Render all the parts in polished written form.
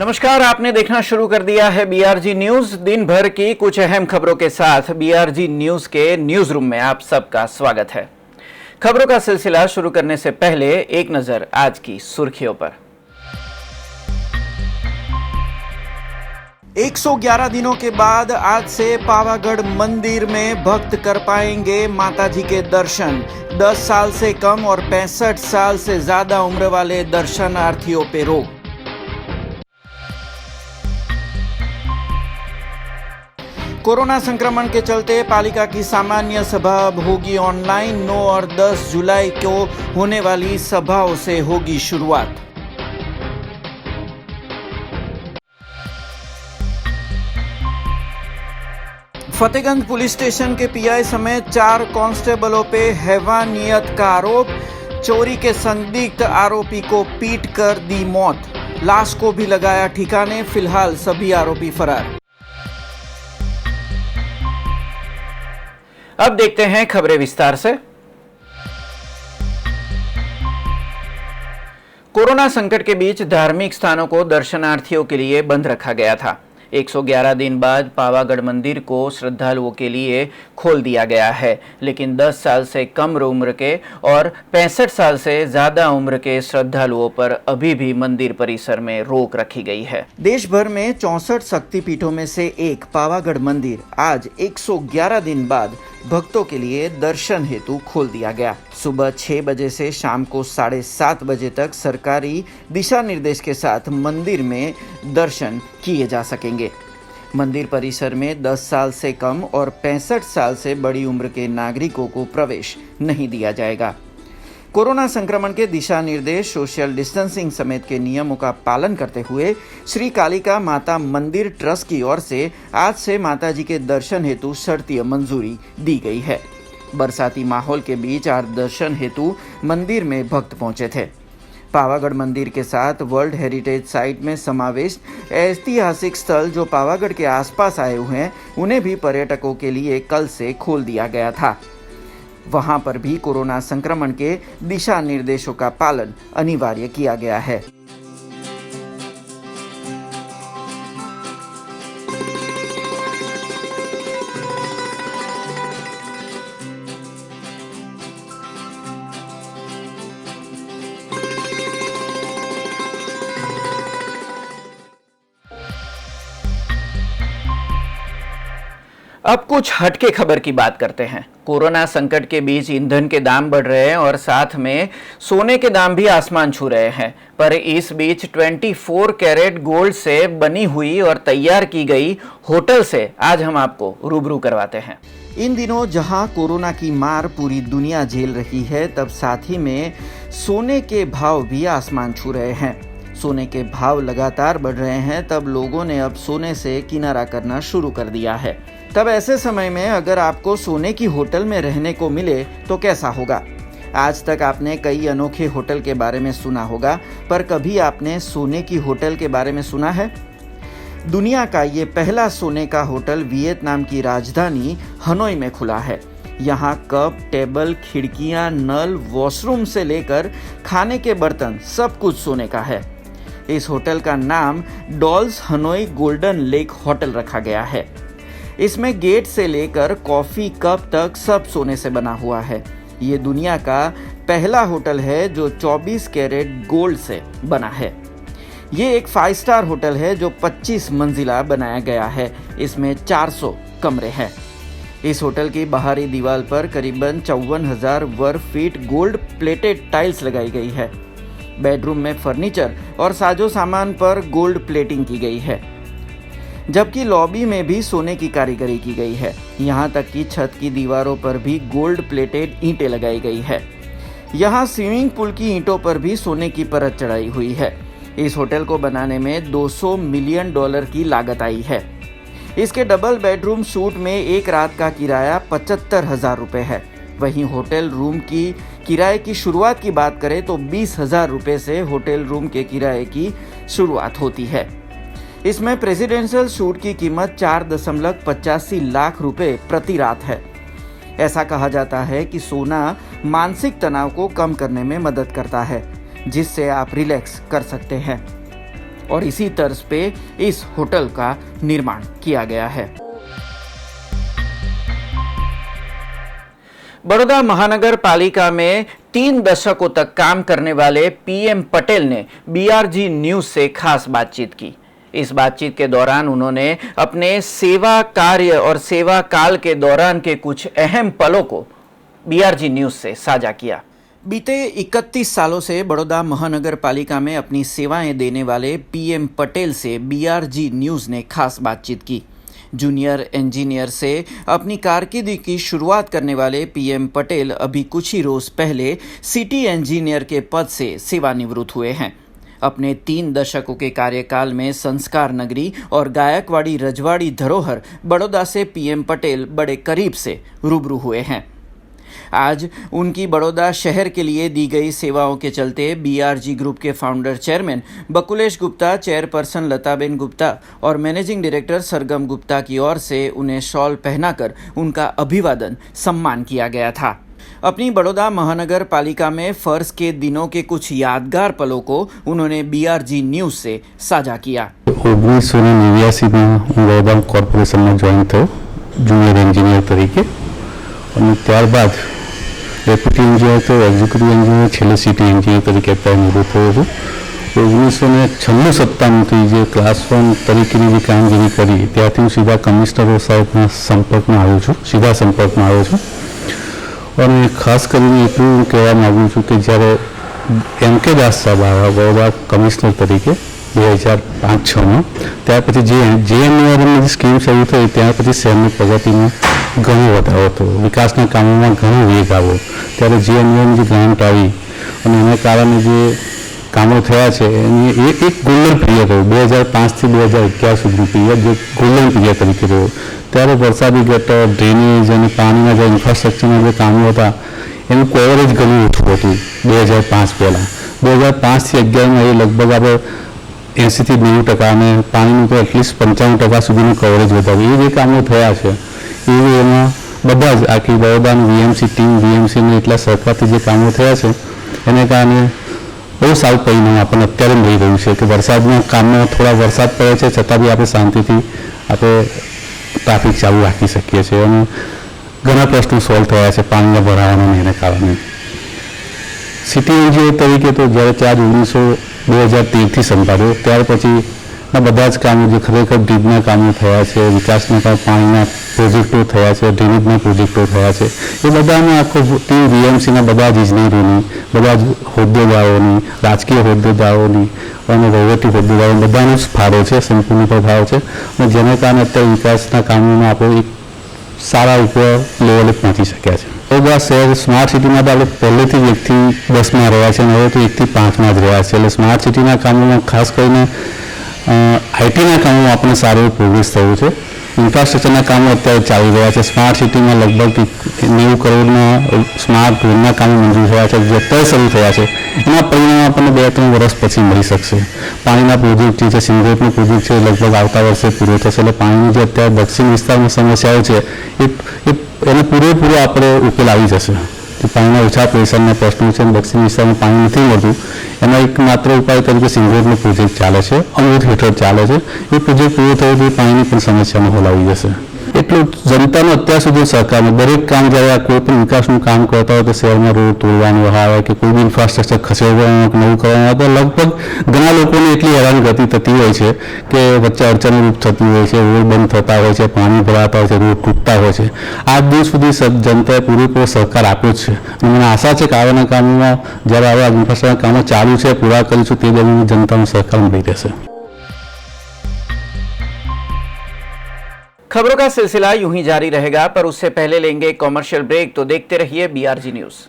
नमस्कार, आपने देखना शुरू कर दिया है बीआरजी न्यूज। दिन भर की कुछ अहम खबरों के साथ बीआरजी न्यूज के न्यूज रूम में आप सबका स्वागत है। खबरों का सिलसिला शुरू करने से पहले एक नजर आज की सुर्खियों पर। 111 दिनों के बाद आज से पावागढ़ मंदिर में भक्त कर पाएंगे माताजी के दर्शन। 10 साल से कम और 65 साल से ज्यादा उम्र वाले दर्शनार्थियों पे रोक। कोरोना संक्रमण के चलते पालिका की सामान्य सभा अब होगी ऑनलाइन। 9 और 10 जुलाई को होने वाली सभाओं से होगी शुरुआत। फतेहगंज पुलिस स्टेशन के पीआई समेत 4 कांस्टेबलों पे हैवानियत का आरोप। चोरी के संदिग्ध आरोपी को पीट कर दी मौत। लाश को भी लगाया ठिकाने। फिलहाल सभी आरोपी फरार। अब देखते हैं खबरें विस्तार से। कोरोना संकट के बीच धार्मिक स्थानों को दर्शनार्थियों के लिए बंद रखा गया था। 111 दिन बाद पावागढ़ मंदिर को श्रद्धालुओं के लिए खोल दिया गया है, लेकिन 10 साल से कम उम्र के और 65 साल से ज्यादा उम्र के श्रद्धालुओं पर अभी भी मंदिर परिसर में रोक रखी गई है। देश भर में 64 शक्तिपीठों में से एक पावागढ़ मंदिर आज 111 दिन बाद भक्तों के लिए दर्शन हेतु खोल दिया गया। सुबह 6 बजे से शाम को 7:30 बजे तक सरकारी दिशा निर्देश के साथ मंदिर में दर्शन किए जा सकेंगे। मंदिर परिसर में 10 साल से कम और 65 साल से बड़ी उम्र के नागरिकों को प्रवेश नहीं दिया जाएगा। कोरोना संक्रमण के दिशा निर्देश, सोशल डिस्टेंसिंग समेत के नियमों का पालन करते हुए श्री कालिका माता मंदिर ट्रस्ट की ओर से आज से माताजी के दर्शन हेतु शर्तीय मंजूरी दी गई है। बरसाती माहौल के बीच आज दर्शन हेतु मंदिर में भक्त पहुंचे थे। पावागढ़ मंदिर के साथ वर्ल्ड हेरिटेज साइट में समाविष्ट ऐतिहासिक स्थल जो पावागढ़ के आसपास आए हुए हैं, उन्हें भी पर्यटकों के लिए कल से खोल दिया गया था। वहां पर भी कोरोना संक्रमण के दिशा निर्देशों का पालन अनिवार्य किया गया है। अब कुछ हटके खबर की बात करते हैं। कोरोना संकट के बीच ईंधन के दाम बढ़ रहे हैं और साथ में सोने के दाम भी आसमान छू रहे हैं, पर इस बीच 24 कैरेट गोल्ड से बनी हुई और तैयार की गई होटल से आज हम आपको रूबरू करवाते हैं। इन दिनों जहां कोरोना की मार पूरी दुनिया झेल रही है, तब साथ ही में सोने के भाव भी आसमान छू रहे हैं। सोने के भाव लगातार बढ़ रहे हैं, तब लोगों ने अब सोने से किनारा करना शुरू कर दिया है। तब ऐसे समय में अगर आपको सोने की होटल में रहने को मिले तो कैसा होगा। आज तक आपने कई अनोखे होटल के बारे में सुना होगा, पर कभी आपने सोने की होटल के बारे में सुना है? दुनिया का ये पहला सोने का होटल वियतनाम की राजधानी हनोई में खुला है। यहाँ कप, टेबल, खिड़कियाँ, नल, वॉशरूम से लेकर खाने के बर्तन सब कुछ सोने का है। इस होटल का नाम dolls Hanoi golden lake hotel रखा गया है। इसमें गेट से लेकर कॉफी कप तक सब सोने से बना हुआ है। ये दुनिया का पहला होटल है जो 24 कैरेट गोल्ड से बना है। ये एक 5 स्टार होटल है जो 25 मंजिला बनाया गया है। इसमें 400 कमरे हैं। इस होटल की बाहरी दीवार पर करीबन 54,000 वर्ग फीट गोल्ड प्लेटेड टाइल्स लगाई गई है। बेडरूम में फर्नीचर और साजो सामान पर गोल्ड प्लेटिंग की गई है, जबकि लॉबी में भी सोने की कारीगरी की गई है। यहाँ तक कि छत की दीवारों पर भी गोल्ड प्लेटेड ईंटें लगाई गई है। यहाँ स्विमिंग पूल की ईंटों पर भी सोने की परत चढ़ाई हुई है। इस होटल को बनाने में $200 मिलियन की लागत आई है। इसके डबल बेडरूम सूट में एक रात का किराया 75,000 रुपये है। वहीं होटल रूम की किराए की शुरुआत की बात करें तो 20,000 रुपये से होटल रूम के किराए की शुरुआत होती है। इसमें प्रेसिडेंशियल सूट की कीमत 4.85 लाख रुपए प्रति रात है। ऐसा कहा जाता है कि सोना मानसिक तनाव को कम करने में मदद करता है, जिससे आप रिलैक्स कर सकते हैं। और इसी तर्ज पे इस होटल का निर्माण किया गया है। बड़ौदा महानगर पालिका में 3 दशकों तक काम करने वाले पीएम पटेल ने बीआरजी न्यूज से खास बातचीत की। इस बातचीत के दौरान उन्होंने अपने सेवा कार्य और सेवा काल के दौरान के कुछ अहम पलों को बीआरजी न्यूज से साझा किया। बीते 31 सालों से बड़ौदा महानगर पालिका में अपनी सेवाएं देने वाले पीएम पटेल से बीआरजी न्यूज ने खास बातचीत की। जूनियर इंजीनियर से अपनी कारकिर्दी की शुरुआत करने वाले पीएम पटेल अभी कुछ ही रोज पहले सिटी इंजीनियर के पद से सेवानिवृत्त हुए हैं। अपने 3 दशकों के कार्यकाल में संस्कार नगरी और गायकवाड़ी रजवाड़ी धरोहर बड़ौदा से पीएम पटेल बड़े करीब से रूबरू हुए हैं। आज उनकी बड़ौदा शहर के लिए दी गई सेवाओं के चलते बीआरजी ग्रुप के founder chairman Bakulesh Gupta, chairperson Lataben Gupta और मैनेजिंग डायरेक्टर सरगम गुप्ता की ओर से उन्हें शॉल पहनाकर उनका अभिवादन सम्मान किया गया था। अपनी बड़ौदा महानगर पालिका में फर्ज के दिनों के कुछ यादगार पलों को उन्होंने बीआरजी न्यूज से साझा किया। 1989 में बड़ौदा कॉर्पोरेशन में ज्वाइन थे जूनियर इंजीनियर तरीके और ત્યારબાદ ડેપ્યુટી એન્જિનિયર તો એક્ઝિક્યુટિવ એન્જિનિયર છેલ્લે સિટી એન્જિનિયર તરીકે અત્યારે નિવૃત્ત થયો છું। 1996-97થી જે ક્લાસ 1 તરીકેની જે કામગીરી કરી ત્યારથી હું સીધા કમિશનરો સાહેબના સંપર્કમાં આવ્યો છું, સીધા સંપર્કમાં આવ્યો છું। અને ખાસ કરીને એટલું કહેવા માગું છું કે જ્યારે એમ કે દાસ સાહેબ આવ્યા બરોડા કમિશનર તરીકે 2005-06માં, ત્યાર પછી જેએનયુઆરની જે સ્કીમ શરૂ થઈ ત્યાર પછી શહેરની પ્રગતિમાં ઘણો વધારો થયો, વિકાસના કામોમાં ઘણો વેગ આવ્યો। ત્યારે જેએનયુની જે ગ્રાન્ટ આવી અને એના કારણે જે કામો થયા છે એની એક ગોલ્ડન પીરિયડ રહ્યો 2005થી 2011 સુધીનું પીરિયડ જે ગોલ્ડન પીરિયડ તરીકે રહ્યો। ત્યારે વરસાદી ગટર, ડ્રેનેજ અને પાણીના જે ઇન્ફ્રાસ્ટ્રક્ચરના જે કામો હતા એનું કવરેજ ઘણું ઓછું હતું 2005 પહેલાં। 2005થી 2011માં એ લગભગ આપણે 80થી 90% અને પાણીનું તો એટલીસ્ટ 95% સુધીનું કવરેજ વધાર્યું। એ જે કામો થયા છે એમાં બધા જ આખી બરોડાની વીએમસી ટીમ, વીએમસીને એટલા સરકારથી જે કામો થયા છે એને કારણે બહુ સારું પરિણામ આપણને અત્યારે મળી રહ્યું છે કે વરસાદના કામમાં થોડા વરસાદ પડે છે છતાં બી આપણે શાંતિથી આપણે ટ્રાફિક ચાલુ રાખી શકીએ છીએ અને ઘણા પ્રશ્નો સોલ્વ થયા છે પાણીના ભરાવાના એને કારણે। સિટી એન્જિનિયર તરીકે તો જ્યારે ચાર્જ 2013થી સંભાળ્યો ત્યાર પછીના બધા જ કામો જે ખરેખર ડીપના કામો થયા છે, વિકાસના કામ, પાણીના પ્રોજેક્ટો થયા છે, ડ્રેનેજના પ્રોજેક્ટો થયા છે, એ બધામાં આખો ટીમ વીએમસીના બધા જ ઇજનેરોની, બધા જ હોદ્દેદારોની, રાજકીય હોદ્દેદારોની અને વહીવટી હોદ્દેદારો બધાનો જ ફાળો છે, સંપૂર્ણ ફાળો છે અને જેના કારણે અત્યારે વિકાસના કામોમાં આપણે એક સારા ઉપર લેવલે પહોંચી શક્યા છે। બરોડા શહેર સ્માર્ટ સિટીમાં તો આપણે પહેલેથી જ 1થી 10માં રહ્યા છે અને હવે તો 1થી 5માં જ રહ્યા છે। એટલે સ્માર્ટ સિટીના કામોમાં ખાસ કરીને આઈટીના કામોમાં આપણને સારો પ્રોગ્રેસ થયો છે। ઇન્ફ્રાસ્ટ્રક્ચરના કામો અત્યારે ચાલી રહ્યા છે। સ્માર્ટ સિટીમાં લગભગ 90 કરોડના સ્માર્ટ રોડના કામો મંજૂર થયા છે જે અત્યારે શરૂ થયા છે। એના પરિણામ આપણને 2-3 વર્ષ પછી મળી શકશે। પાણીના પ્રોજેક્ટ જે છે, સિંગરેટનો પ્રોજેક્ટ છે, લગભગ આવતા વર્ષે પૂરો થશે। એટલે પાણીની જે અત્યારે દક્ષિણ વિસ્તારમાં સમસ્યાઓ છે એને પૂરેપૂરો આપણે ઉકેલ આવી જશે। પાણીના ઓછા પ્રેશરના પ્રશ્નો છે, દક્ષિણ વિસ્તારમાં પાણી નથી મળતું, એનો એકમાત્ર ઉપાય તરીકે સિંગરેટનો પ્રોજેક્ટ ચાલે છે, અમૃત હેઠળ ચાલે છે। એ પ્રોજેક્ટ પૂરો થયો તો પાણીની પણ સમસ્યાનો હલ આવી જશે। એટલું જનતાનો અત્યાર સુધી સરકારને દરેક કામ જ્યારે આ કોઈ પણ વિકાસનું કામ કરતા હોય તો શહેરમાં રોડ તોડવાનું આવે કે કોઈ બી ઇન્ફ્રાસ્ટ્રક્ચર ખસેડવાનું નવું કરવાનું આવે તો લગભગ ઘણા લોકોને એટલી હેરાનગતિ થતી હોય છે કે વચ્ચે અડચણરૂપ થતી હોય છે, રોડ બંધ થતા હોય છે, પાણી ભરાતા હોય છે, રોડ તૂટતા હોય છે। આજ દિવસ સુધી જનતાએ પૂરેપૂરો સહકાર આપ્યો જ છે અને મને આશા છે કે આવવાના કામોમાં જ્યારે આવા ઇન્ફ્રાસ્ટ્રક્ચરના કામો ચાલુ છે, પૂરા કરીશું તે દરમિયાન જનતાનો સહકાર મળી રહેશે। खबरों का सिलसिला यूं ही जारी रहेगा, पर उससे पहले लेंगे एक कॉमर्शियल ब्रेक, तो देखते रहिए बीआरजी न्यूज।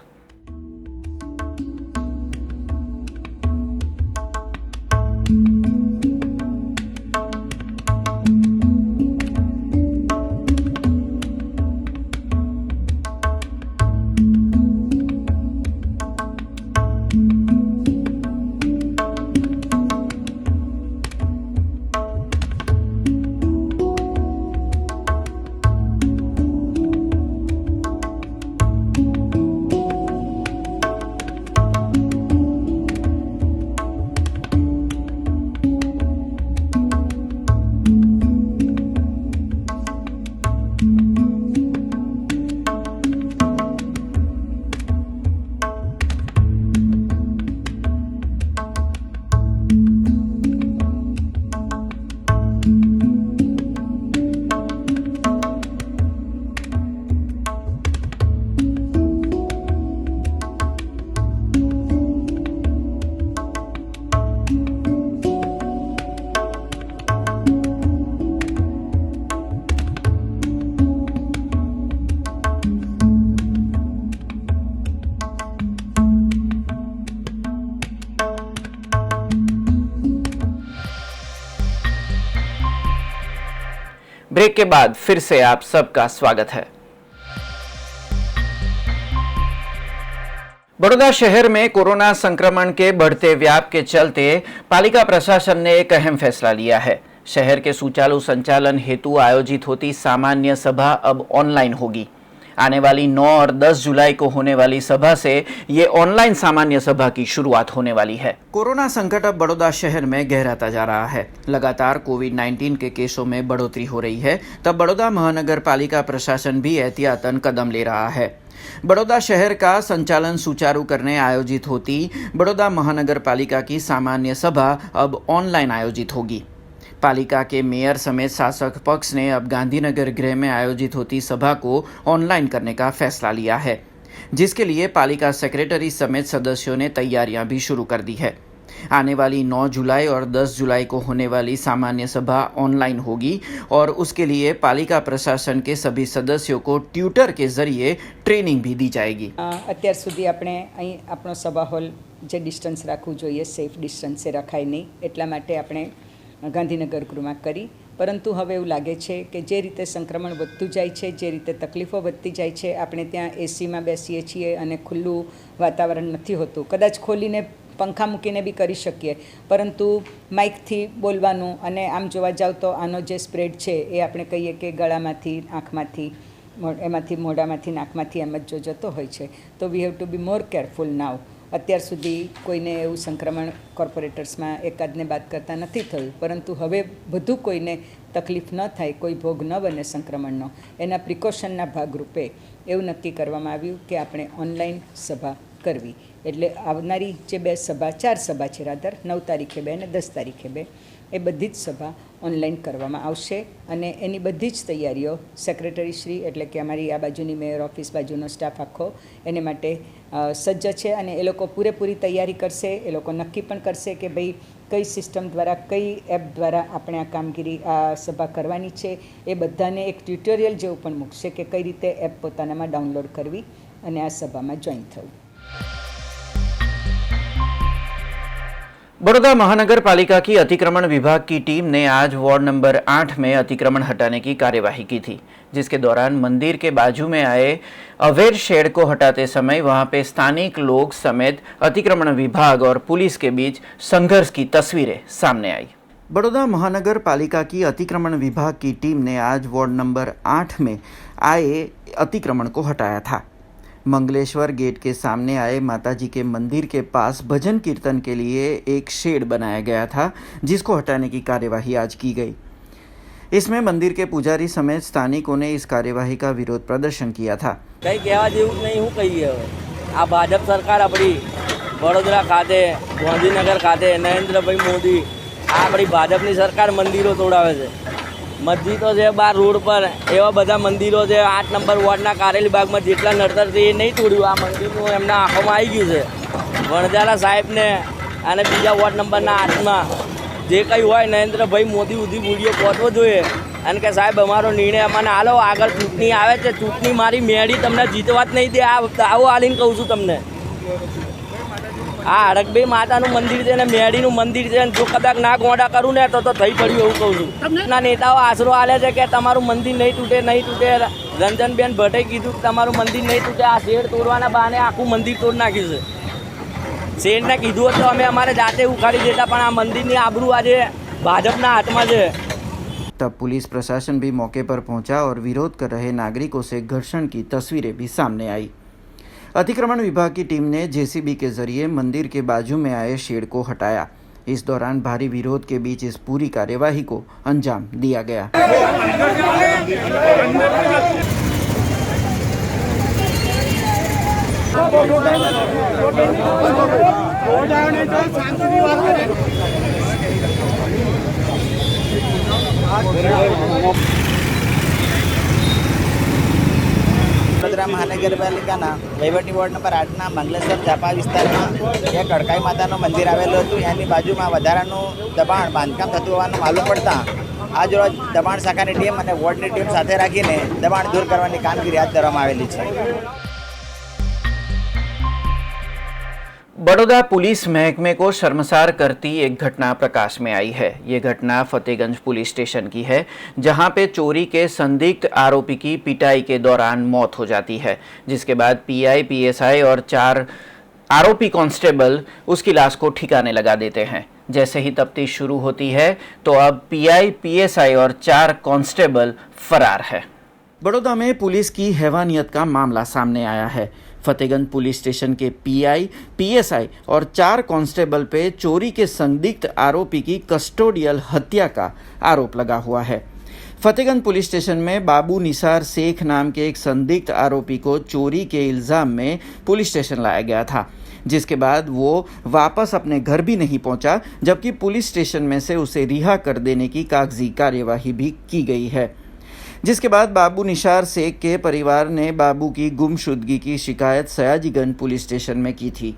ब्रेक के बाद फिर से आप सबका स्वागत है। बड़ौदा शहर में कोरोना संक्रमण के बढ़ते व्याप के चलते पालिका प्रशासन ने एक अहम फैसला लिया है। शहर के सुचारू संचालन हेतु आयोजित होती सामान्य सभा अब ऑनलाइन होगी। आने वाली 9 और 10 जुलाई को होने वाली सभा से ये ऑनलाइन सामान्य सभा की शुरुआत होने वाली है। कोरोना संकट अब बड़ौदा शहर में गहराता जा रहा है। लगातार कोविड-19 के केसों में बढ़ोतरी हो रही है, तब बड़ौदा महानगर पालिका प्रशासन भी एहतियातन कदम ले रहा है। बड़ौदा शहर का संचालन सुचारू करने आयोजित होती बड़ौदा महानगर पालिका की सामान्य सभा अब ऑनलाइन आयोजित होगी। पालिका के मेयर समेत शासक पक्ष ने अब गांधीनगर गृह में आयोजित होती सभा को ऑनलाइन करने का फैसला लिया है, जिसके लिए पालिका सेक्रेटरी समेत सदस्यों ने तैयारियां भी शुरू कर दी है। आने वाली 9 जुलाई और 10 जुलाई को होने वाली सामान्य सभा ऑनलाइन होगी और उसके लिए पालिका प्रशासन के सभी सदस्यों को ट्यूटर के जरिए ट्रेनिंग भी दी जाएगी। અત્યાર સુધી આપણે અહીં આપણો સભા હોલ જે ડિસ્ટન્સ રાખવું જોઈએ સેફ ડિસ્ટન્સે રખાય નહીં, એટલા માટે આપણે ગાંધીનગર ગૃહમાં કરી, પરંતુ હવે એવું લાગે છે કે જે રીતે સંક્રમણ વધતું જાય છે, જે રીતે તકલીફો વધતી જાય છે, આપણે ત્યાં એસીમાં બેસીએ છીએ અને ખુલ્લું વાતાવરણ નથી હોતું। કદાચ ખોલીને પંખા મૂકીને બી કરી શકીએ, પરંતુ માઇકથી બોલવાનું અને આમ જોવા જાવ તો આનો જે સ્પ્રેડ છે એ આપણે કહીએ કે ગળામાંથી, આંખમાંથી, એમાંથી મોઢામાંથી, નાકમાંથી એમ જ જો જતો હોય છે, તો we have to be more careful now. અત્યાર સુધી કોઈને એવું સંક્રમણ કોર્પોરેટર્સમાં એકાદને બાદ કરતાં નથી થયું, પરંતુ હવે વધુ કોઈને તકલીફ ન થાય, કોઈ ભોગ ન બને સંક્રમણનો, એના પ્રિકોશનના ભાગરૂપે એવું નક્કી કરવામાં આવ્યું કે આપણે ઓનલાઈન સભા કરવી। એટલે આવનારી જે 2 સભા 4 સભા છે રાધર 9 તારીખે 2 અને 10 તારીખે 2 એ બધી જ સભા ઓનલાઈન કરવામાં આવશે અને એની બધી જ તૈયારીઓ સેક્રેટરી શ્રી એટલે કે અમારી આ બાજુની મેયર ઓફિસ બાજુનો સ્ટાફ આખો એને માટે સજ્જ છે અને એ લોકો પૂરેપૂરી તૈયારી કરશે। એ લોકો નક્કી પણ કરશે કે ભાઈ કઈ સિસ્ટમ દ્વારા, કઈ એપ દ્વારા આપણે આ કામગીરી, આ સભા કરવાની છે। એ બધાને એક ટ્યુટોરિયલ જેવું પણ મૂકશે કે કઈ રીતે એપ પોતાનામાં ડાઉનલોડ કરવી અને આ સભામાં જોઈન થવું। बड़ौदा महानगर पालिका की अतिक्रमण विभाग की टीम ने आज वार्ड नंबर 8 में अतिक्रमण हटाने की कार्यवाही की थी, जिसके दौरान मंदिर के बाजू में आए अवैध शेड को हटाते समय वहां पे स्थानिक लोग समेत अतिक्रमण विभाग और पुलिस के बीच संघर्ष की तस्वीरें सामने आई। बड़ौदा महानगर पालिका की अतिक्रमण विभाग की टीम ने आज वार्ड नंबर 8 में आए अतिक्रमण को हटाया था। मंगलेश्वर गेट के सामने आए माताजी के मंदिर के पास भजन कीर्तन के लिए एक शेड बनाया गया था, जिसको हटाने की कार्यवाही आज की गई। इसमें मंदिर के पुजारी समेत स्थानिकों ने इस कार्यवाही का विरोध प्रदर्शन किया था। कई कहेवा जेवुं नहीं, हूँ कही आ भाजप सरकार अपनी वडोदरा खाते, गांधीनगर खाते नरेंद्र भाई मोदी आ अपनी भाजपनी सरकार मंदिरों तोड़ावे छे। मस्जिदों છે બાર રોડ પર, એવા બધા મંદિરો છે 8 નંબર વોર્ડના કારેલી બાગમાં જેટલા નડતર છે એ નહીં તોડ્યું। આ મંદિરનું એમના આંખોમાં આવી ગયું છે। વણજારા સાહેબને અને બીજા વોર્ડ નંબરના 8માં જે કંઈ હોય નરેન્દ્રભાઈ મોદી સુધી વિડીયો પહોંચવો જોઈએ અને કે સાહેબ અમારો નિર્ણય અમને આલો, આગળ ચૂંટણી આવે છે, ચૂંટણી મારી મેળી તમને જીતવા જ નહીં દે, આ દાવો આલીને કહું છું તમને। આ હડકભાઈ માતાનું મંદિર છે ને મેડીનું મંદિર છે, જો કદાચ ના ગોડા કરું ને તો થઈ પડ્યું એવું કહું છું। ના નેતાઓ આશરો આલે છે કે તમારું મંદિર નહીં તૂટે, નહીં તૂટે। રંજનબેન ભટ્ટે કીધું કે તમારું મંદિર નહીં તૂટે, આ શેડ તોડવાના બહાને આખું મંદિર તોડ નાખ્યું છે। શેડને કીધું હોત તો અમે અમારે જાતે ઉખાડી દેતા, પણ આ મંદિરની આબરૂ આજે ભાજપના હાથમાં છે। तब पुलिस प्रशासन भी मौके पर पहुंचा और विरोध कर रहे नागरिकों से घर्षण की तस्वीरें भी सामने आई। अतिक्रमण विभाग की टीम ने जेसीबी के जरिए मंदिर के बाजू में आए शेड को हटाया। इस दौरान भारी विरोध के बीच इस पूरी कार्यवाही को अंजाम दिया गया। વડોદરા મહાનગરપાલિકાના વહીવટી વોર્ડ નંબર 8ના મંગલેશ્વર ઝાપા વિસ્તારમાં એક કડકાઈ માતાનું મંદિર આવેલું હતું। એની બાજુમાં વધારાનું દબાણ બાંધકામ થતું હોવાનું માલુમ પડતા આજ રોજ દબાણ શાખાની ટીમ અને વોર્ડની ટીમ સાથે રાખીને દબાણ દૂર કરવાની કામગીરી હાથ ધરવામાં આવેલી છે। बड़ौदा पुलिस महकमे को शर्मसार करती एक घटना प्रकाश में आई है। ये घटना फतेहगंज पुलिस स्टेशन की है, जहां पे चोरी के संदिग्ध आरोपी की पिटाई के दौरान मौत हो जाती है, जिसके बाद पीआई, पीएसआई और 4 आरोपी कांस्टेबल उसकी लाश को ठिकाने लगा देते हैं। जैसे ही तफ्तीश शुरू होती है तो अब पीआई, पीएसआई और 4 कांस्टेबल फरार है। बड़ौदा में पुलिस की हैवानियत का मामला सामने आया है। फतेहगंज पुलिस स्टेशन के पीआई, पीएसआई और 4 कांस्टेबल पे चोरी के संदिग्ध आरोपी की कस्टोडियल हत्या का आरोप लगा हुआ है। फतेहगंज पुलिस स्टेशन में बाबू निसार शेख नाम के एक संदिग्ध आरोपी को चोरी के इल्ज़ाम में पुलिस स्टेशन लाया गया था, जिसके बाद वो वापस अपने घर भी नहीं पहुंचा, जबकि पुलिस स्टेशन में से उसे रिहा कर देने की कागजी कार्यवाही भी की गई है। जिसके बाद बाबू निसार शेख के परिवार ने बाबू की गुमशुदगी की शिकायत सयाजीगंज पुलिस स्टेशन में की थी।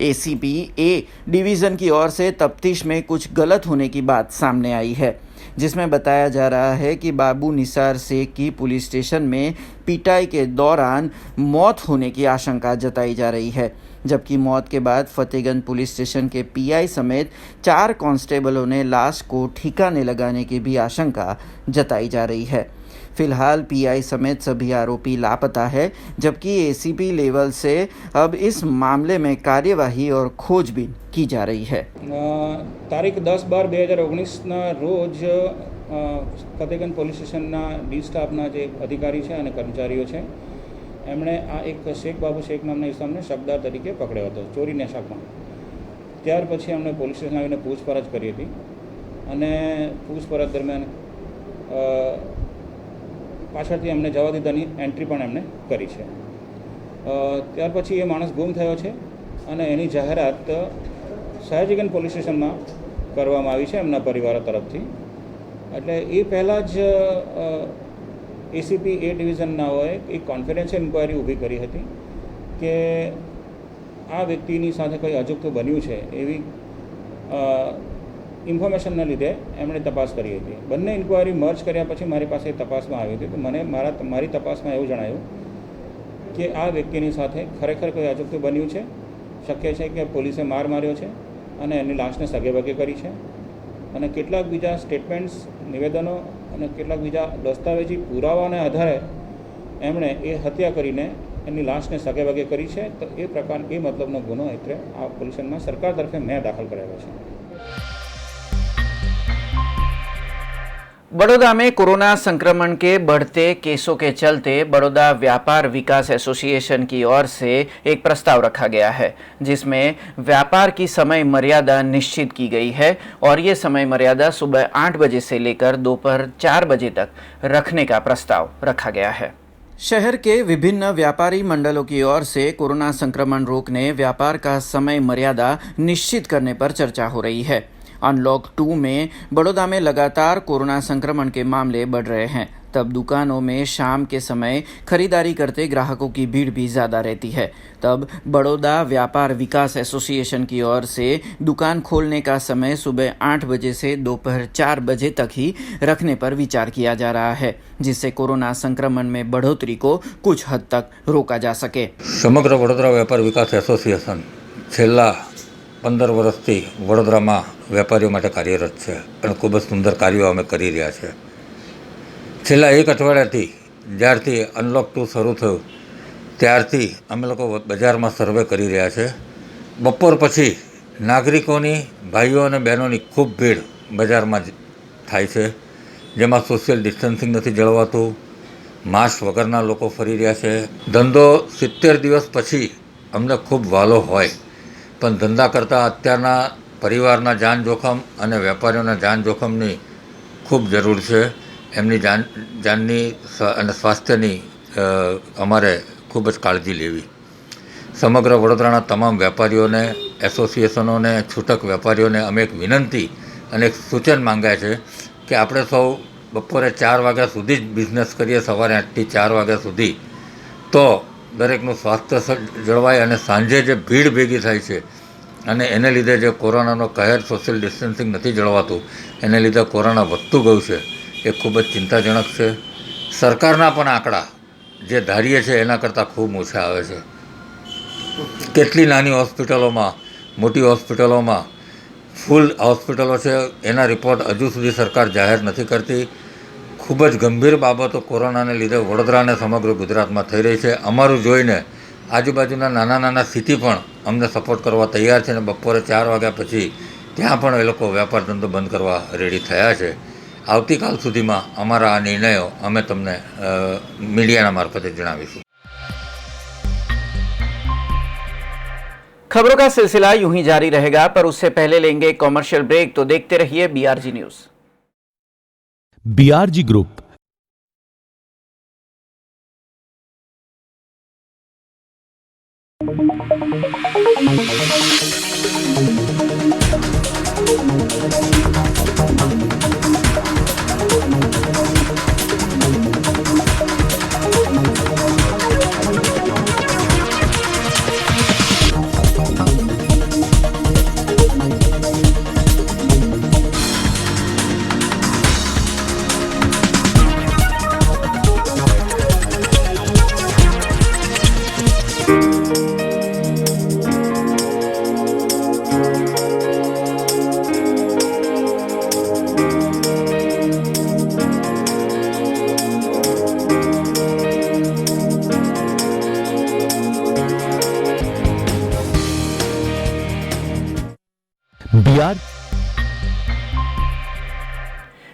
एसीपी ए डिवीज़न की ओर से तफ्तीश में कुछ गलत होने की बात सामने आई है, जिसमें बताया जा रहा है कि बाबू निसार शेख की पुलिस स्टेशन में पिटाई के दौरान मौत होने की आशंका जताई जा रही है, जबकि मौत के बाद फतेहगंज पुलिस स्टेशन के पीआई समेत 4 कांस्टेबलों ने लाश को ठिकाने लगाने की भी आशंका जताई जा रही है। फिलहाल पीआई समेत सभी आरोपी लापता है, जबकि एसीपी लेवल से अब इस मामले में कार्यवाही और खोजबीन की जा रही है। તારીખ 10/12/2019ના રોજ ફતેહગંજ પોલીસ સ્ટેશનના ડી સ્ટાફના જે અધિકારી છે અને કર્મચારીઓ છે એમણે આ એક શેખ બાબુ શેખ નામના ઇસમને શબદાર તરીકે પકડ્યો હતો ચોરીના શાકમાં। ત્યાર પછી એમણે પોલીસ સ્ટેશન આવીને પૂછપરછ કરી હતી અને પૂછપરછ દરમિયાન પાછળથી એમને જવા દીધાની એન્ટ્રી પણ એમણે કરી છે। ત્યાર પછી એ માણસ ગુમ થયો છે અને એની જાહેરાત સયાજીગંજ પોલીસ સ્ટેશનમાં કરવામાં આવી છે એમના પરિવાર તરફથી। એટલે એ પહેલાં જ એસીપી એ ડિવિઝનનાઓએ એક કોન્ફિડન્શિયલ ઇન્ક્વાયરી ઊભી કરી હતી કે આ વ્યક્તિની સાથે કંઈ અજુગતું બન્યું છે એવી ઇન્ફોર્મેશનના લીધે એમણે તપાસ કરી હતી। બંને ઇન્ક્વાયરી મર્જ કર્યા પછી મારી પાસે તપાસમાં આવી હતી, તો મને મારી તપાસમાં એવું જણાયું કે આ વ્યક્તિની સાથે ખરેખર કોઈ અજુગતું બન્યું છે। શક્ય છે કે પોલીસે માર માર્યો છે અને એની લાશને સગેવગે કરી છે અને કેટલાક બીજા સ્ટેટમેન્ટ્સ, નિવેદનો અને કેટલાક બીજા દસ્તાવેજી પુરાવાના આધારે એમણે એ હત્યા કરીને એની લાશને સગેવગે કરી છે। તો એ મતલબનો ગુનો એટલે આ પોલીસ સ્ટેશનમાં સરકાર તરફે મેં દાખલ કરાવ્યો છે। बड़ौदा में कोरोना संक्रमण के बढ़ते केसों के चलते बड़ौदा व्यापार विकास एसोसिएशन की ओर से एक प्रस्ताव रखा गया है, जिसमें व्यापार की समय मर्यादा निश्चित की गई है और ये समय मर्यादा सुबह 8 बजे से लेकर दोपहर 4 बजे तक रखने का प्रस्ताव रखा गया है। शहर के विभिन्न व्यापारी मंडलों की ओर से कोरोना संक्रमण रोकने व्यापार का समय मर्यादा निश्चित करने पर चर्चा हो रही है। अनलॉक 2 में बड़ौदा में लगातार कोरोना संक्रमण के मामले बढ़ रहे हैं, तब दुकानों में शाम के समय खरीदारी करते ग्राहकों की भीड़ भी ज़्यादा रहती है। तब बड़ौदा व्यापार विकास एसोसिएशन की ओर से दुकान खोलने का समय सुबह 8 बजे से दोपहर 4 बजे तक ही रखने पर विचार किया जा रहा है, जिससे कोरोना संक्रमण में बढ़ोतरी को कुछ हद तक रोका जा सके। समग्र वडोदरा व्यापार विकास एसोसिएशन छेल्ला 15 વર્ષથી વડોદરામાં વેપારીઓ માટે કાર્યરત છે અને ખૂબ જ સુંદર કાર્યો અમે કરી રહ્યા છે। છેલ્લા એક અઠવાડિયાથી જ્યારથી અનલોક 2 શરૂ થયું ત્યારથી અમે લોકો બજારમાં સર્વે કરી રહ્યા છે। બપોર પછી નાગરિકોની, ભાઈઓ અને બહેનોની ખૂબ ભીડ બજારમાં થાય છે, જેમાં સોશિયલ ડિસ્ટન્સિંગ નથી જળવાતું, માસ્ક વગરના લોકો ફરી રહ્યા છે। ધંધો 70 દિવસ પછી અમને ખૂબ વાલો હોય, પણ ધંધા કરતાં અત્યારના પરિવારના જાન જોખમ અને વેપારીઓના જાન જોખમની ખૂબ જરૂર છે। એમની જાનની અને સ્વાસ્થ્યની અમારે ખૂબ જ કાળજી લેવી। સમગ્ર વડોદરાના તમામ વેપારીઓને, એસોસિએશનોને, છૂટક વેપારીઓને અમે એક વિનંતી અને એક સૂચન માંગ્યા છે કે આપણે સૌ બપોરે 4 વાગ્યા સુધી જ બિઝનેસ કરીએ, સવારે 8 થી 4 વાગ્યા સુધી, તો દરેકનું સ્વાસ્થ્ય જળવાય અને સાંજે જે ભીડ ભેગી થાય છે અને એને લીધે જે કોરોનાનો કહેર, સોશિયલ ડિસ્ટન્સિંગ નથી જળવાતું, એને લીધે કોરોના વધતું ગયું છે, એ ખૂબ જ ચિંતાજનક છે। સરકારના પણ આંકડા જે ધારીએ છે એના કરતાં ખૂબ ઓછા આવે છે। કેટલી નાની હોસ્પિટલોમાં, મોટી હોસ્પિટલોમાં ફૂલ હોસ્પિટલો છે, એના રિપોર્ટ હજુ સુધી સરકાર જાહેર નથી કરતી. ખૂબ જ ગંભીર બાબતો કોરોનાને લીધે વડોદરા અને સમગ્ર ગુજરાતમાં થઈ રહી છે. અમારું જોઈને આજુબાજુના નાના નાના સિટી પણ અમને સપોર્ટ કરવા તૈયાર છે અને બપોરે 4 વાગ્યા પછી ત્યાં પણ એ લોકો વેપાર ધંધો બંધ કરવા રેડી થયા છે. આવતીકાલ સુધીમાં અમારા આ નિર્ણયો અમે તમને મીડિયાના મારફતે જણાવીશું. खबरों का सिलसिला यूं ही जारी रहेगा, पर उससे पहले लेंगे एक कॉमर्शियल ब्रेक, तो देखते रहिए BRG news. BRG group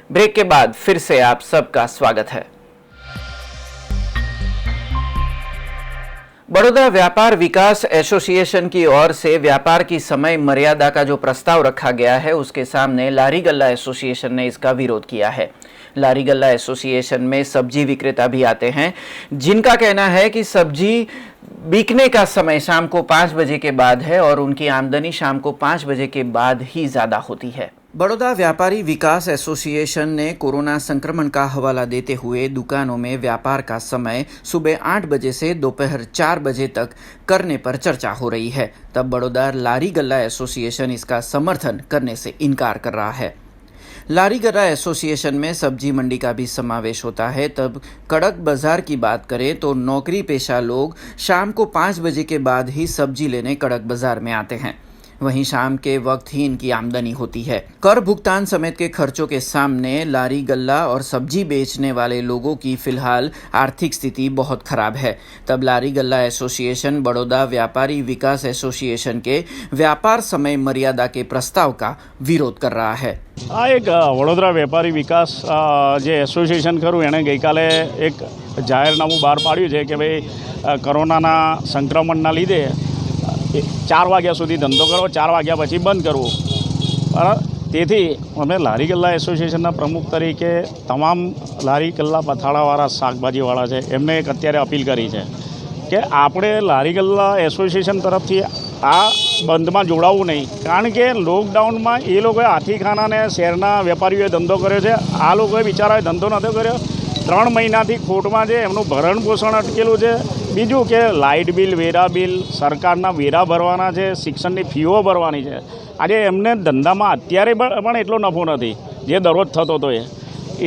break के बाद फिर से आप सबका स्वागत है. बड़ौदा व्यापार विकास एसोसिएशन की ओर से व्यापार की समय मर्यादा का जो प्रस्ताव रखा गया है, उसके सामने लारी गल्ला एसोसिएशन ने इसका विरोध किया है. लारी गल्ला एसोसिएशन में सब्जी विक्रेता भी आते हैं, जिनका कहना है कि सब्जी बिकने का समय शाम को 5 बजे के बाद है और उनकी आमदनी शाम को 5 बजे के बाद ही ज़्यादा होती है. बड़ौदा व्यापारी विकास एसोसिएशन ने कोरोना संक्रमण का हवाला देते हुए दुकानों में व्यापार का समय सुबह 8 बजे से दोपहर 4 बजे तक करने पर चर्चा हो रही है. तब बड़ौदा लारी गल्ला एसोसिएशन इसका समर्थन करने से इनकार कर रहा है. लारी गल्ला एसोसिएशन में सब्जी मंडी का भी समावेश होता है. तब कड़क बाजार की बात करें तो नौकरी पेशा लोग शाम को 5 बजे के बाद ही सब्जी लेने कड़क बाजार में आते हैं. वहीं शाम के वक्त ही इनकी आमदनी होती है. कर भुगतान समेत के खर्चों के सामने लारी गल्ला और सब्जी बेचने वाले लोगों की फिलहाल आर्थिक स्थिति बहुत खराब है. तब लारी गल्ला एसोसिएशन बड़ौदा व्यापारी विकास एसोसिएशन के व्यापार समय मर्यादा के प्रस्ताव का विरोध कर रहा है. આ એક વડોદરા વેપારી વિકાસ જે એસોસિએશન ખરું એણે ગઈકાલે એક જાહેરનામું બહાર પાડ્યું છે કે ભાઈ કોરોનાના સંક્રમણના લીધે 4 વાગ્યા સુધી ધંધો કરો, 4 વાગ્યા પછી બંધ કરવો. તેથી અમે લારી ગલ્લા એસોસિએશનના પ્રમુખ તરીકે તમામ લારી ગલ્લા પથાળાવાળા શાકભાજીવાળા છે એમને એક અત્યારે અપીલ કરી છે કે આપણે લારી ગલ્લા એસોસિએશન તરફથી આ બંધમાં જોડાવવું નહીં. કારણ કે લોકડાઉનમાં એ લોકોએ હાથીખાનાને શહેરના વેપારીઓએ ધંધો કર્યો છે, આ લોકોએ બિચારાએ ધંધો નહોતો કર્યો. 3 મહિનાથી ખોટમાં છે, એમનું ભરણ પોષણ અટકેલું છે. બીજું કે લાઇટ બિલ, વેરા બિલ, સરકારના વેરા ભરવાના છે, શિક્ષણની ફીઓ ભરવાની છે. આજે એમને ધંધામાં અત્યારે પણ એટલો નફો નથી જે દરરોજ થતો હતો.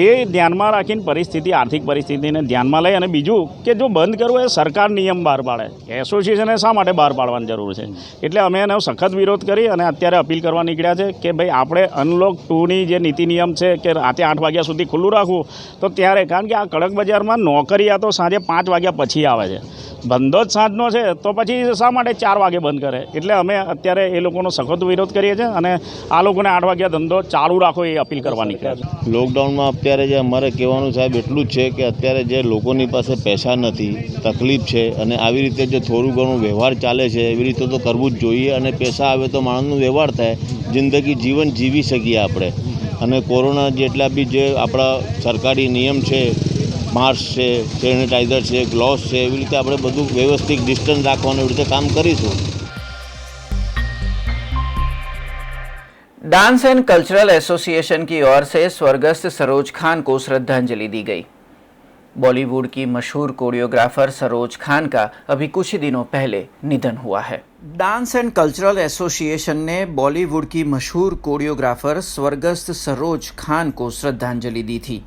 એ ધ્યાનમાં રાખીને પરિસ્થિતિ, આર્થિક પરિસ્થિતિને ધ્યાનમાં લઈ અને બીજું કે જો બંધ કરવું એ સરકાર નિયમ બહાર પાડે, એસોસિએશને શા માટે બહાર પાડવાની જરૂર છે. એટલે અમે એનો સખત વિરોધ કરી અને અત્યારે અપીલ કરવા નીકળ્યા છે કે ભાઈ આપણે અનલોક 2ની જે નીતિ નિયમ છે કે રાતે 8 વાગ્યા સુધી ખુલ્લું રાખવું, તો ત્યારે કારણ કે આ કડક બજારમાં નોકરિયાતો સાંજે 5 વાગ્યા પછી આવે છે, ધંધો જ સાંજનો છે, તો પછી શા માટે 4 વાગે બંધ કરે. એટલે અમે અત્યારે એ લોકોનો સખત વિરોધ કરીએ છીએ અને આ લોકોને 8 વાગ્યા ધંધો ચાલુ રાખો એ અપીલ કરવા નીકળ્યા છે. લોકડાઉનમાં અત્યારે જે અમારે કહેવાનું સાહેબ એટલું જ છે કે અત્યારે જે લોકોની પાસે પૈસા નથી, તકલીફ છે અને આવી રીતે જે થોડું ઘણું વ્યવહાર ચાલે છે એવી રીતે તો કરવું જ જોઈએ. અને પૈસા આવે તો માણસનો વ્યવહાર થાય, જિંદગી જીવન જીવી શકીએ આપણે. અને કોરોના જેટલા બી જે આપણા સરકારી નિયમ છે, માસ્ક છે, સેનિટાઈઝર છે, ગ્લોવ્સ છે, એવી રીતે આપણે બધું વ્યવસ્થિત ડિસ્ટન્સ રાખવાનું એવી રીતે કામ કરીશું. डांस एंड कल्चरल एसोसिएशन की ओर से स्वर्गस्थ सरोज खान को श्रद्धांजलि दी गई. बॉलीवुड की मशहूर कोरियोग्राफर सरोज खान का अभी कुछ ही दिनों पहले निधन हुआ है. डांस एंड कल्चरल एसोसिएशन ने बॉलीवुड की मशहूर कोरियोग्राफर स्वर्गस्थ सरोज खान को श्रद्धांजलि दी थी.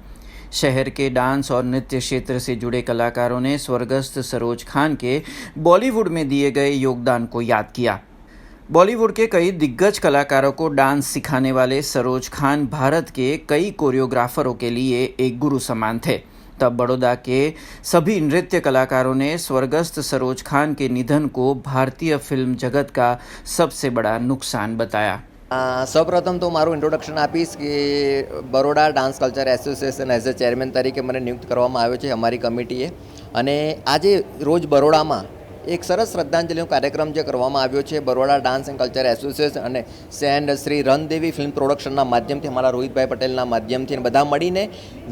शहर के डांस और नृत्य क्षेत्र से जुड़े कलाकारों ने स्वर्गस्थ सरोज खान के बॉलीवुड में दिए गए योगदान को याद किया। बॉलीवुड के कई दिग्गज कलाकारों को डांस सिखाने वाले सरोज खान भारत के कई कोरियोग्राफरों के लिए एक गुरु समान थे। तब बड़ौदा के सभी नृत्य कलाकारों ने स्वर्गस्थ सरोज खान के निधन को भारतीय फिल्म जगत का सबसे बड़ा नुकसान बताया। સૌપ્રથમ તો મારું ઇન્ટ્રોડક્શન આપીશ કે Baroda dance culture association as a chairman તરીકે મને નિયુક્ત કરવામાં આવ્યો છે અમારી કમિટીએ, અને આજે રોજ બરોડામાં એક સરસ શ્રદ્ધાંજલિનો કાર્યક્રમ જે કરવામાં આવ્યો છે Baroda dance and culture association અને શ્રી રણદેવી ફિલ્મ પ્રોડક્શનના માધ્યમથી, અમારા રોહિતભાઈ પટેલના માધ્યમથી બધા મળીને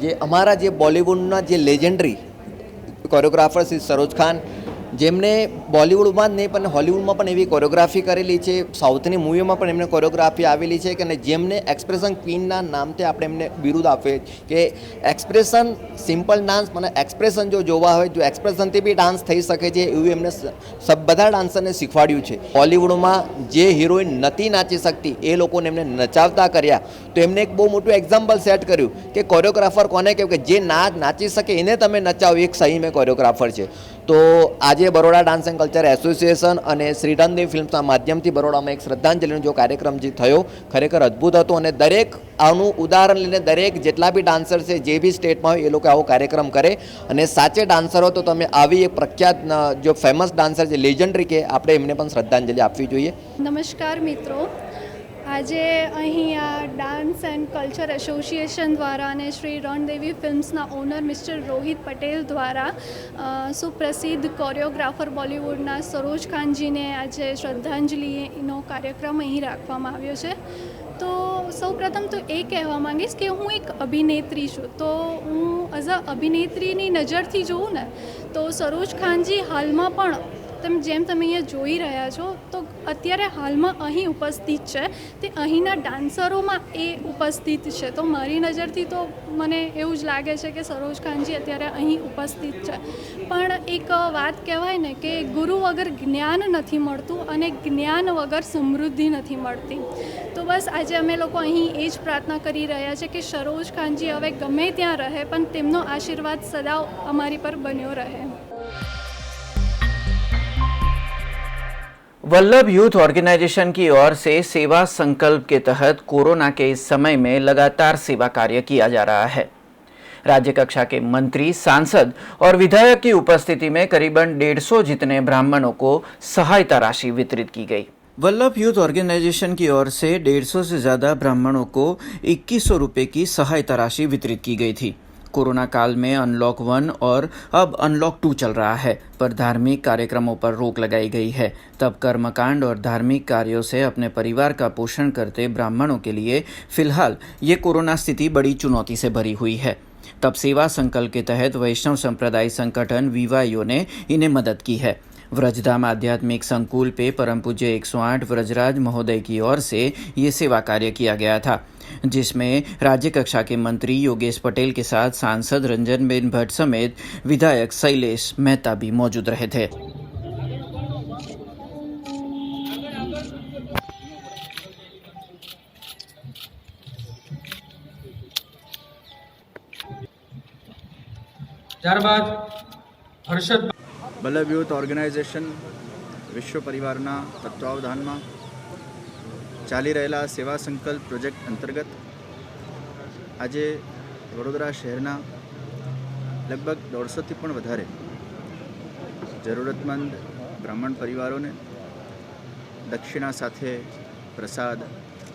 જે અમારા જે બોલિવૂડના જે લેજેન્ડરી કોરિયોગ્રાફર શ્રી સરોજ ખાન, જેમને બોલિવૂડમાં જ નહીં પણ હોલિવૂડમાં પણ એવી કોરિયોગ્રાફી કરેલી છે, સાઉથની મૂવીમાં પણ એમને કોરિયોગ્રાફી આવેલી છે કે જેમને એક્સપ્રેશન ક્વીનના નામથી આપણે એમને બિરુદ આપીએ કે એક્સપ્રેશન સિમ્પલ ડાન્સ, મને એક્સપ્રેશન જો જોવા હોય, જો એક્સપ્રેશનથી બી ડાન્સ થઈ શકે છે એવું એમને બધા ડાન્સરને શીખવાડ્યું છે. બોલિવૂડમાં જે હિરોઈન નથી નાચી શકતી એ લોકોને એમને નચાવતા કર્યા, તો એમને એક બહુ મોટું એક્ઝામ્પલ સેટ કર્યું કે કોરિયોગ્રાફર કોને કહેવાય, કે જે નાચી શકે એને તમે નચાવો, એક સહી મેં કોરિયોગ્રાફર છે. તો આજે Baroda dance and culture association અને શ્રી રણદેવી ફિલ્મ્સના માધ્યમથી બરોડામાં એક શ્રદ્ધાંજલિનો જો કાર્યક્રમ જે થયો ખરેખર અદ્ભુત હતો, અને દરેક આનું ઉદાહરણ લઈને દરેક જેટલા બી ડાન્સર છે જે બી સ્ટેટમાં હોય એ લોકો આવો કાર્યક્રમ કરે, અને સાચે ડાન્સરો તો તમે આવી એક પ્રખ્યાત જો ફેમસ ડાન્સર જે લેજન્ડરી કે આપણે એમને પણ શ્રદ્ધાંજલિ આપવી જોઈએ. નમસ્કાર મિત્રો, આજે અહીંયા ડાન્સ એન્ડ કલ્ચર એસોસિએશન દ્વારા અને શ્રી રણદેવી ફિલ્મ્સના ઓનર મિસ્ટર રોહિત પટેલ દ્વારા સુપ્રસિદ્ધ કોરિયોગ્રાફર બોલિવૂડના સરોજ ખાનજીને આજે શ્રદ્ધાંજલિનો કાર્યક્રમ અહીં રાખવામાં આવ્યો છે. તો સૌપ્રથમ તો એ કહેવા માંગીશ કે હું એક અભિનેત્રી છું, તો હું એઝ અ અભિનેત્રીની નજરથી જોઉં ને તો સરોજ ખાનજી હાલમાં પણ જેમ તમે અહીંયા જોઈ રહ્યા છો તો અત્યારે હાલમાં અહીં ઉપસ્થિત છે, તે અહીંના ડાન્સરોમાં એ ઉપસ્થિત છે. તો મારી નજરથી તો મને એવું જ લાગે છે કે સરોજ ખાનજી અત્યારે અહીં ઉપસ્થિત છે. પણ એક વાત કહેવાય ને કે ગુરુ વગર જ્ઞાન નથી મળતું અને જ્ઞાન વગર સમૃદ્ધિ નથી મળતી. તો બસ આજે અમે લોકો અહીં એ જ પ્રાર્થના કરી રહ્યા છે કે સરોજ ખાનજી હવે ગમે ત્યાં રહે પણ તેમનો આશીર્વાદ સદા અમારી પર બન્યો રહે. वल्लभ यूथ ऑर्गेनाइजेशन की ओर से सेवा संकल्प के तहत कोरोना के इस समय में लगातार सेवा कार्य किया जा रहा है। राज्य कक्षा के मंत्री, सांसद और विधायक की उपस्थिति में करीबन 150 जितने ब्राह्मणों को सहायता राशि वितरित की गई। वल्लभ यूथ ऑर्गेनाइजेशन की ओर से 150 से ज्यादा ब्राह्मणों को 2100 रुपये की सहायता राशि वितरित की गई थी। कोरोना काल में अनलॉक 1 और अब अनलॉक 2 चल रहा है, पर धार्मिक कार्यक्रमों पर रोक लगाई गई है। तब कर्मकांड और धार्मिक कार्यों से अपने परिवार का पोषण करते ब्राह्मणों के लिए फिलहाल ये कोरोना स्थिति बड़ी चुनौती से भरी हुई है। तब सेवा संकल्प के तहत वैष्णव संप्रदाय संगठन वीवाईओ ने इन्हें मदद की है। व्रजधाम आध्यात्मिक संकुल पे परम पूज्य 108 व्रजराज महोदय की ओर से ये सेवा कार्य किया गया था, जिसमें राज्य कक्षा के मंत्री योगेश पटेल के साथ सांसद रंजनबेन भट्ट समेत विधायक शैलेश मेहता भी मौजूद रहे थे। ત્યારબાદ હર્ષદ વલ્લભ યુથ ઓર્ગેનાઇઝેશન વિશ્વ પરિવારના તત્વાવધાનમાં ચાલી રહેલા સેવા સંકલ્પ પ્રોજેક્ટ અંતર્ગત આજે વડોદરા શહેરના લગભગ 150થી પણ વધારે જરૂરતમંદ બ્રાહ્મણ પરિવારોને દક્ષિણા સાથે પ્રસાદ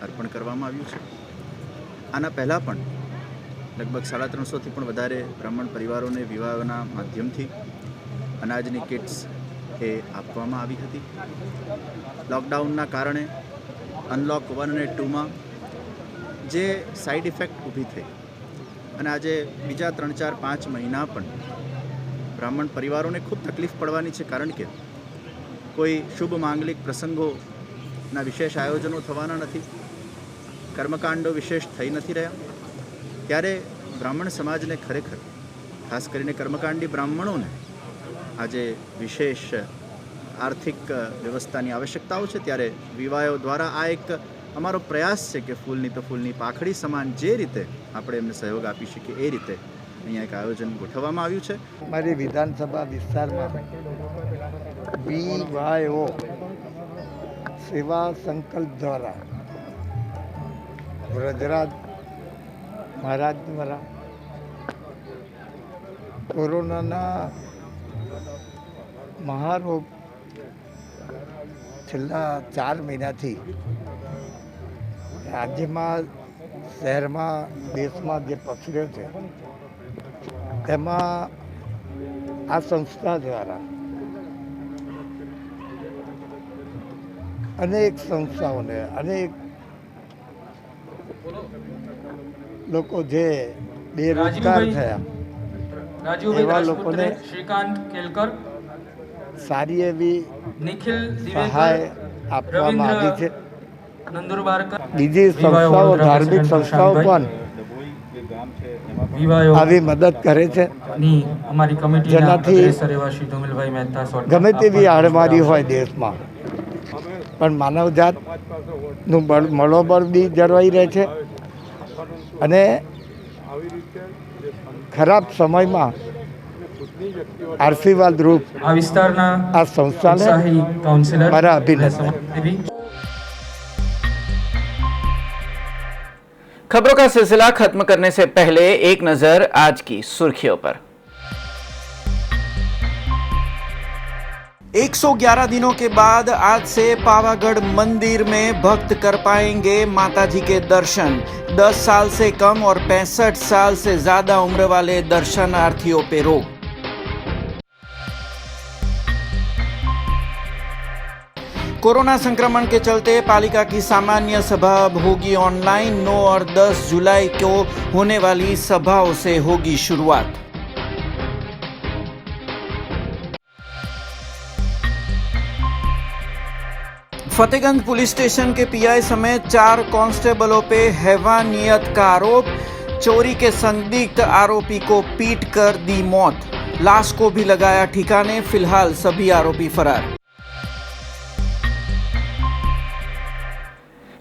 અર્પણ કરવામાં આવ્યું છે. આના પહેલાં પણ લગભગ 350થી પણ વધારે બ્રાહ્મણ પરિવારોને વિવાહોના માધ્યમથી અનાજની કિટ્સ એ આપવામાં આવી હતી. લોકડાઉનના કારણે અનલોક 1 અને 2માં જે સાઈડ ઇફેક્ટ ઊભી થઈ અને આજે બીજા 3, 4, 5 મહિના પણ બ્રાહ્મણ પરિવારોને ખૂબ તકલીફ પડવાની છે, કારણ કે કોઈ શુભ માંગલિક પ્રસંગોના વિશેષ આયોજનો થવાના નથી, કર્મકાંડો વિશેષ થઈ નથી રહ્યા. ત્યારે બ્રાહ્મણ સમાજને ખરેખર ખાસ કરીને કર્મકાંડી બ્રાહ્મણોને આજે વિશેષ આર્થિક વ્યવસ્થાની આવશ્યકતાઓ છે. ત્યારે વિવાહો દ્વારા આ એક અમારો પ્રયાસ છે કે ફૂલની તો ફૂલની પાખડી સમાન જે રીતે આપણે એમને સહયોગ આપી શકીએ એ રીતે અહીંયા એક આયોજન ગોઠવવામાં આવ્યું છે. અમારી વિધાનસભા વિસ્તારમાં BYO સેવા સંકલ્પ દ્વારા વ્રજરાજ મહારાજ દ્વારા કોરોનાના મહારોગ છેલ્લા 4 મહિનાથી રાજ્યમાં, શહેરમાં, દેશમાં જે પસર્યો છે તેમાં આ સંસ્થા દ્વારા અનેક સંસ્થાઓને, અનેક લોકો જે બેરોજગાર થયા એવા લોકોને શ્રીકાંત કેલકર, સારી એવી નિખિલ સહાય આપવામાં આવી છે. નંદુરબારકર, બીજી સંસ્થાઓ, ધાર્મિક સંસ્થાઓ પણ આવી મદદ કરે છે, અમારી કમિટી જેનાથી શ્રી ધુમિલભાઈ મહેતા ગમે તેવી આડમારી હોય દેશમાં પણ માનવજાતનું મનોબળ બી જળવાઈ રહે છે અને ખરાબ સમયમાં આશીર્વાદ રૂપ આ વિસ્તારના આ સંસ્થાને કાઉન્સિલર મારા અભિનંદન. खबरों का सिलसिला खत्म करने से पहले एक नजर आज की सुर्खियों पर. 111 दिनों के बाद आज से पावागढ़ मंदिर में भक्त कर पाएंगे माताजी के दर्शन. 10 साल से कम और 65 साल से ज्यादा उम्र वाले दर्शनार्थियों पे रोक. कोरोना संक्रमण के चलते पालिका की सामान्य सभा अब होगी ऑनलाइन. 9 और 10 जुलाई को होने वाली सभाओं से होगी शुरुआत. फतेहगंज पुलिस स्टेशन के पीआई समेत 4 कांस्टेबलों पे हैवानियत का आरोप. चोरी के संदिग्ध आरोपी को पीट कर दी मौत. लाश को भी लगाया ठिकाने. फिलहाल सभी आरोपी फरार.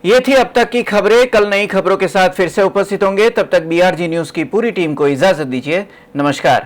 ये थी अब तक की खबरें. कल नई खबरों के साथ फिर से उपस्थित होंगे. तब तक BRG न्यूज की पूरी टीम को इजाजत दीजिए. नमस्कार.